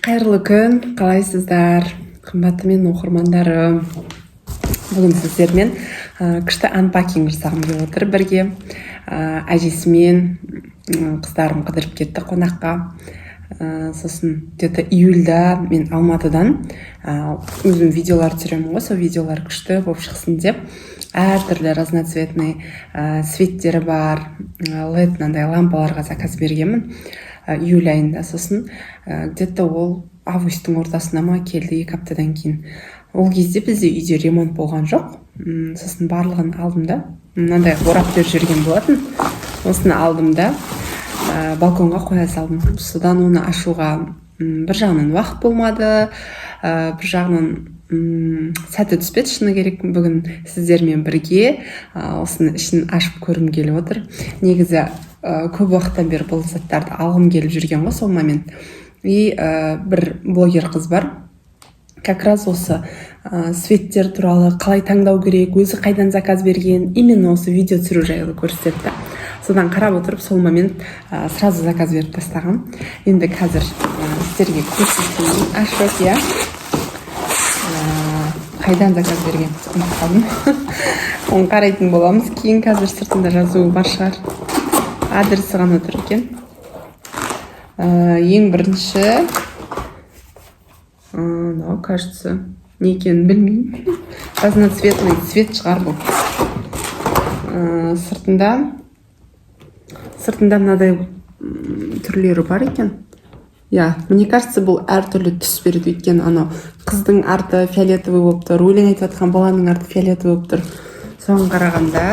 Қайырлы күн, қалайсыздар? Қымбатты мен оқырмандарым. Бүгін сіздермен күшті анпакинг жасағым келіп отыр бірге. Әжесімен қыздарым қыдырып кетті қонаққа. Сосын где-то июльда мен Алматыдан өзім видеолар түсіремін ғой, сол видеолар күшті болып шықсын деп әртүрлі разноцветный светтері бар LED мынандай лампаларға заказ бергенмін июль айында. Сосын где-то ол августтың ортасына ма келді, 2 аптадан кейін. Ол кезде бізде үйде ремонт болған жоқ. Сосын барлығын алдым да, мынандай орап беріп жүрген болатын. Осыны алдым да балконға қоя салдым. Содан оны ашуға бір жағынан уақыт болмады, бір жағынан сәті түспеді. Шыны керек, бүгін сіздермен бірге осыны ішін ашып көргім келіп отыр. Негізі көп уақыттан бері бұл заттарды алғым келіп жүрген ғой сол момент. И бір блогер қыз бар, как раз осы светтер туралы қалай таңдау керек, өзі қайдан заказ берген, именно осы видео түсіру жайлы көрсетті. Содан қарап отырып сол момент сразу заказ беріп тастағам. Енді қазір сіздерге көрсетейін. Ашып, иә. Қайдан заказ берген ұмытпадым. Оны қарайтын боламыз. Кейін қазір сыртында жазуы бар шығар. Адресі ғана тұр екен. Ең бірінші, кажется, не екенін білмеймін. Разноцветный цвет шығар бұл. Сыртында мынадай түрлері бар екен. Я, мне кажется, бұл әртүрлі түс береді, өйткені анау қыздың арты фиолетовый болып тұр, өлең айтып жатқан баланың арты фиолетовый болып тұр. Соған қарағанда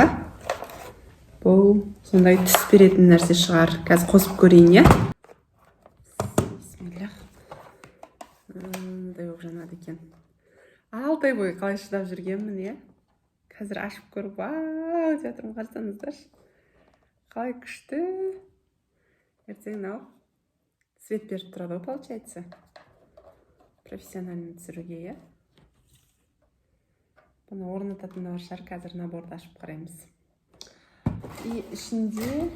бұл сондай түс беретін нәрсе шығар. Қазір қосып көрейін, я? Бисмиллах. Мындай болып жанады екен. 6 ай бойы қалай шыдап жүргенмін, я? Қазір ашып көріп, вау, деп жатырмын, қарасаңыздаршы. Қалай күшті. Ертең мынау свет беріп тұрады, получается. Профессиональный түсіруге, я? Бұны орнататын бар шығар, қазір наборды ашып қараймыз. И ішінде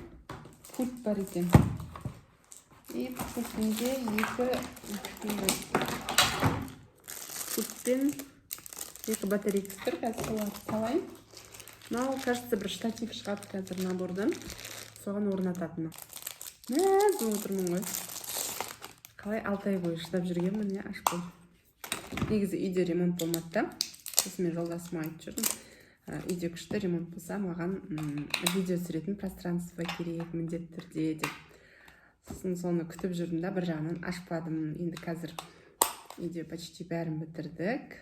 пульт бар екен. И пультінде пультпен 2 батарейкасы тұр. Қазір соларды салайын. Мынау, кажется, бір штатив шығады қазір набордан. Соған орнататыны. Мәз отырмын ғой. Қалай 6 ай бойы шыдап жүргенмін, я, ашып қойдым. Негізі үйде ремонт болмады да. Сосын мен жолдасыма айтып жүрдім. Үйде күшті ремонт болса, маған видео түсіретін пространство керек, міндетті түрде деп. Сосын соны күтіп жүрдім да, бір жағынан ашпадым. Енді қазір үйде почти бәрін бітірдік.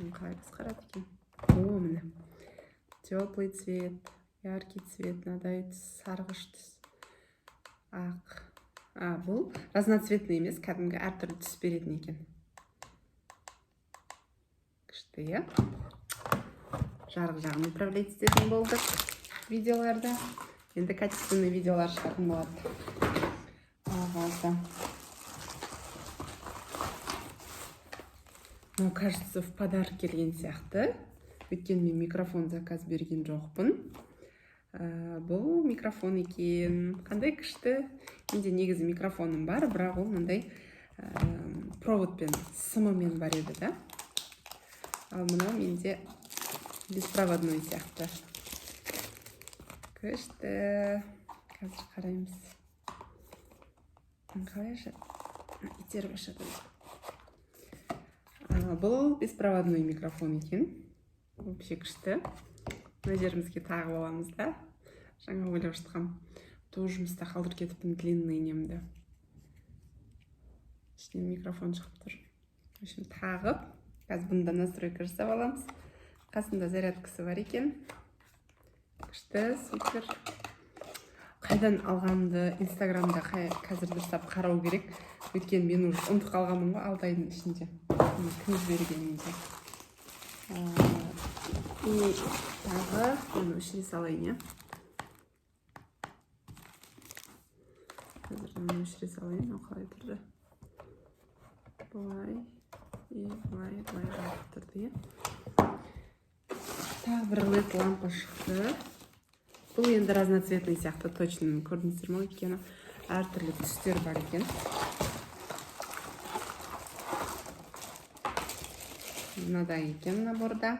Қалай басқарады екен? О, міне. Теплый цвет, яркий цвет, мынадай сарғыш түс. Ақ. Бұл разноцветный емес, кәдімгі әртүрлі түс беретін екен. Күшті, я? Жарық жағын управлять ететін болдық видеоларда. Енді качественный видеолар шығатын болады. Ағазда. Ну, кажется, в подарок келген сияқты. Өткен мен микрофон заказ берген жоқпын. Бұл микрофон екен. Қандай күшті. Менде негізі микрофоным бар, бірақ ол мындай проводпен, сымымен бар еді, да? Ал мынау менде беспроводной сияқты. Күшті. Қазір қараймыз. Қалай ашады? Итеріп ашады. Бұл беспроводной микрофон екен. Вообще күшті. Мына жерімізге тағып аламыз да. Жаңа ойлап жатқам. Тоже жұмыста қалдырып кетіппін длинный немді. Ішінен микрофон шығып тұр. В общем, тағып, қазір бұнда настройка жасап аламыз. Қасында зарядкасы бар екен. Күшті, супер. Қайдан алғанды инстаграмда қазір дұрыстап қарау керек. Өйткені мен уже ұмытып қалғанмын ғой 6 айдың ішінде. Кім жібергенімді. И тағы оны өшіре салайын, я? Қазір оны өшіре салайын, ол қалай тұрды. Былай, и былай тұрды, я? Тағы бір LED лампа шықты. Бұл енді разноцветный сияқты, точно көрдіңіздер ме, өйткені әртүрлі түстер бар екен. Мынадай екен наборда.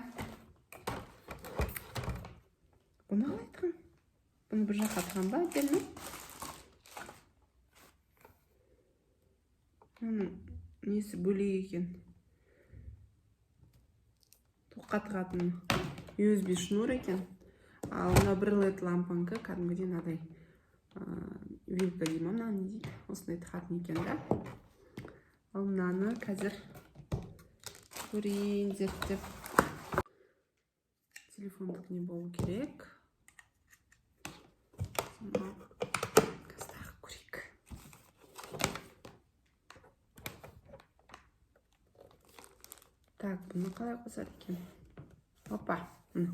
Бұны қалай айтқан? Бұны бір жаққа атқан ба отдельно? Несі бөлек екен. Тоққа тығатын USB шнур екен. Ал мына бір LED лампанкі кәдімгідей мынадай вилка деймін, мынаны не дейді? Осындай тығатын екен да. Ал мынаны қазір көрейін, зерттеп. Телефондық не болу керек. Қазір көрейік. Так, бұны қалай қосады екен? Опа, мұны.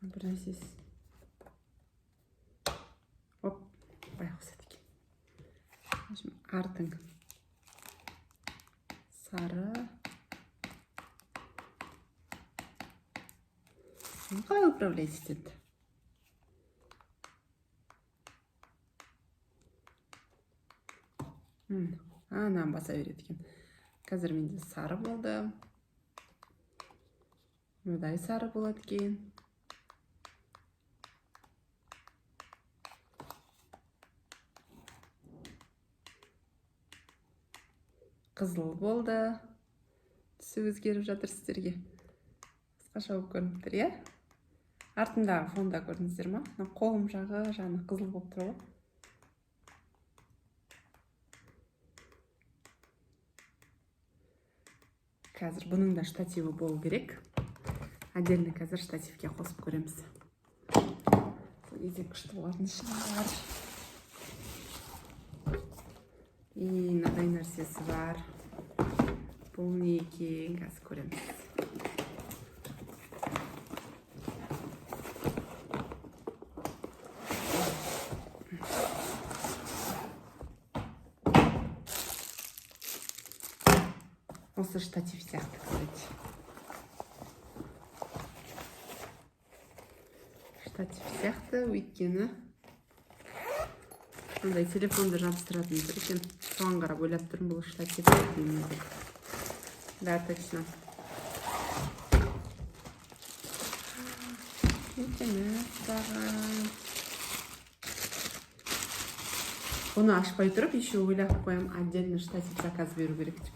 Бір нәрсесі. Оп, бай қосады екен. Артың сары. Қалай управлять етеді? Ананы баса береді екен. Қазір менде сары болды. Мынадай сары болады екен. Қызыл болды. Түсі өзгеріп жатыр сіздерге. Қысқаша болып көрініп тұр, иә? Артындағы фонда көрдіңіздер ма? Қолым жағы жаңа қызыл болып тұр ғой. Қазір бұның да штативі болу керек. Отдельно қазір штативке қосып көреміз. Сол кезде күшті болатын шығар. Мынадай нәрсесі бар. Бұл не екен? Қазір көреміз. Осы штатив сияқты, кстати. Штатив сияқты, өйткені мындай телефонды жабыстыратын бір екен. Соған қарап ойлап тұрмын, бұл штатив деймін. Да, точно. Өйткені саған. Оны ашпай тұрып, еще ойлап қоям, отдельно штатив заказ беру керек деп.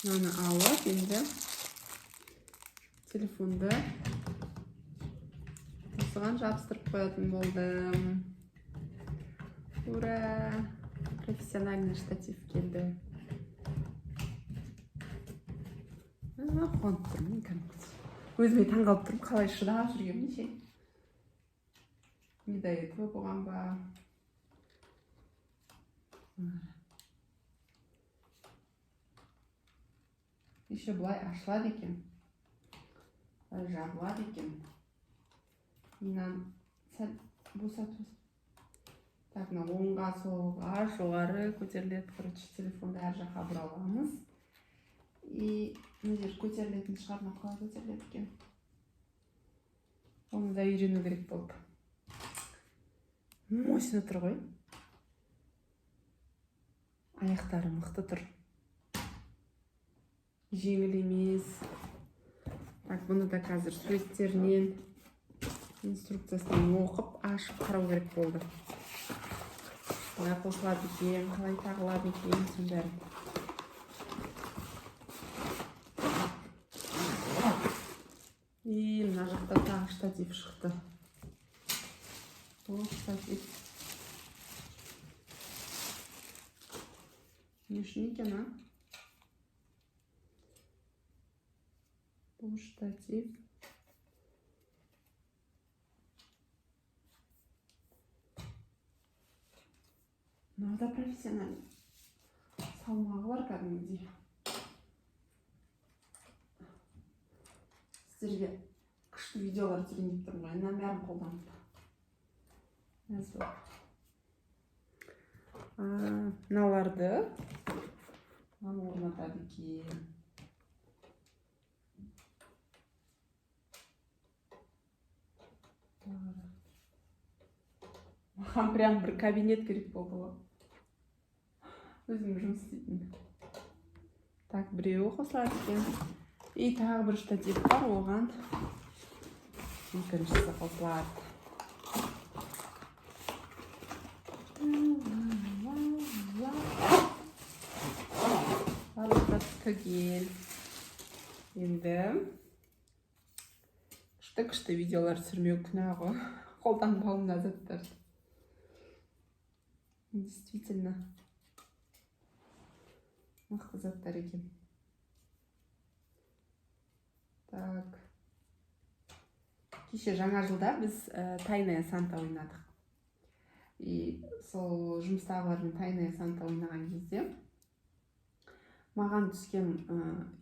Мынаны алып, енді телефонды осыған жабыстырып қоятын болдым. Ура! Профессиональный штатив келді. Қуанып тұрмын, кәдімгідей. Өзіме таңғалып тұрмын, қалай шыдап жүргенмін ше. Не до этого болған ба? Еще былай ашылады екен. Жабылады екен. Мынаны сәл босатып. Так, мына оңға, солға, жоғары көтеріледі. Короче, телефонды әр жаққа бұра аламыз. И мына жер көтерілетін шығар, мына қалай көтеріледі екен. Оны да үйрену керек болып. Мощно тұр ғой. Аяқтары мықты тұр. Жеңіл емес. Так, бұны да қазір суреттерінен, инструкциясынан оқып, ашып қарау керек болды. Қалай қосылады екен, қалай тағылады екен, соның бәрі. И мына жақта тағы штатив шықты. Ол штатив. Не үшін екен, а? Бұл штатив. Мынау да профессиональный. Салмағы бар кәдімгідей. Сіздерге күшті видеолар түсірейін деп тұрмын ғой, мына бәрін қолданып. Мыналарды орнатады екен. Маған прям бір кабинет керек болды ғой. Өзім жұмыс істейтін. Так, біреуі қосылады екен. И тағы бір штатив бар, оған екіншісі қосылады. Түгел. Енді күшті видеолар түсірмеу күнә ғой. Қолданбауымда заттар. Действительно мықты заттар екен. Так. Кеше жаңа жылда біз Тайная Санта ойнадық. И сол жұмыстағылармен Тайная Санта ойнаған кезде маған түскен,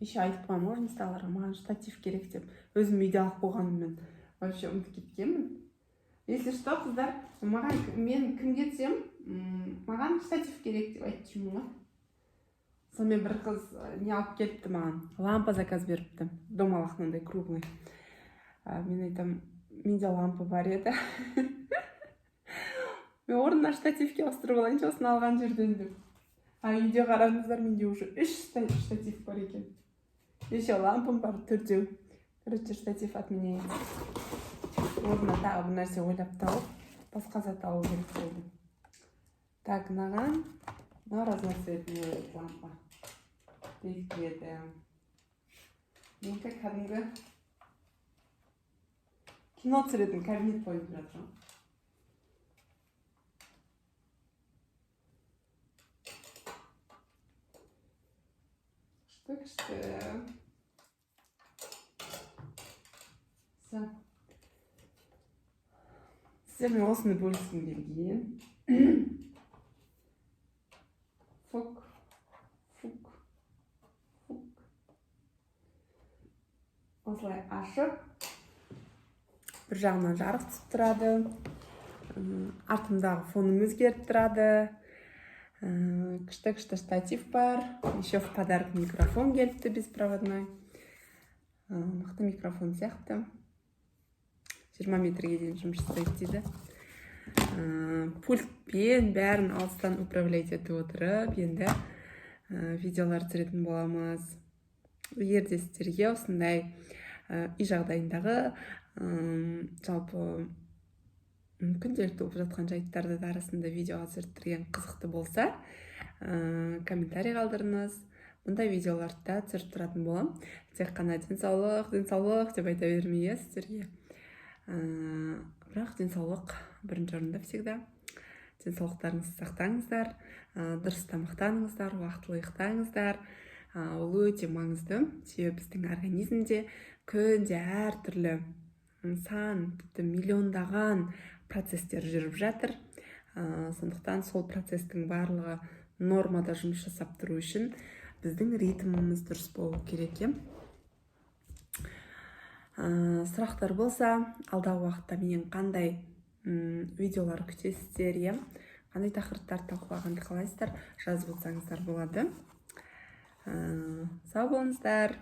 еще айтып қоймын жұмыстағыларға, маған штатив керек деп, өзім үйде алып қойғаныммен вообще ұмытып кеткенмін. Если что, қыздар, мен кімге түсем, маған штатив керек деп айтып ғой. Сонымен бір қыз не алып келіпті маған, лампа заказ беріпті, домалақ мынандай круглый. Мен айтам, менде лампа бар еді. Мен орнына штативке ауыстырып алайыншы осыны алған жерден деп. Үйде қараңыздар, менде уже 3 штатив бар екен. Еще лампам бар, 4. Короче, штатив отменяется. Орнына тағы бір нәрсе ойлап тауып, басқа зат алу керек болды. Так, мынаған разноцветный лампа бекітіледі. Менікі кәдімгі кино түсіретін кабинет қойып жатыр. Күшті. Сіздермен осыны бөліскім келген. Фук. Осылай ашып, бір жағынан жарық түсіп тұрады. Артымдағы фоным өзгеріп тұрады. Күшті штатив бар. Еще в подарок микрофон келіпті беспроводной. Мықты микрофон сияқты. 20 метрге дейін жұмыс жасайды дейді. Пультпен бәрін алыстан управлять етіп отырып, енді видеолар түсіретін боламыз. Егер де сіздерге осындай үй жағдайындағы жалпы күнделікті болып жатқан жайттарды арасында видеоға түсірген қызықты болса, комментарий қалдырыңыз. Бұндай видеоларды да түсіріп тұратын болам. Тек қана денсаулық деп айта бермей сіздерге. Бірақ денсаулық бірінші орында всегда. Денсаулықтарыңызды сақтаңыздар, дұрыс тамақтаныңыздар, уақытылы ұйықтаңыздар. Ол өте маңызды. Себебі біздің организмде күнде әртүрлі тіпті миллиондаған процестер жүріп жатыр. Сондықтан сол процестің барлығы нормада жұмыс жасап тұру үшін біздің ритміміз дұрыс болу керек. Сұрақтар болса, алдағы уақытта менен қандай видеолар күтесіздер, қандай тақырыптар талқылағанды қалайсыздар, жазып отырсаңыздар болады. Сау болыңыздар.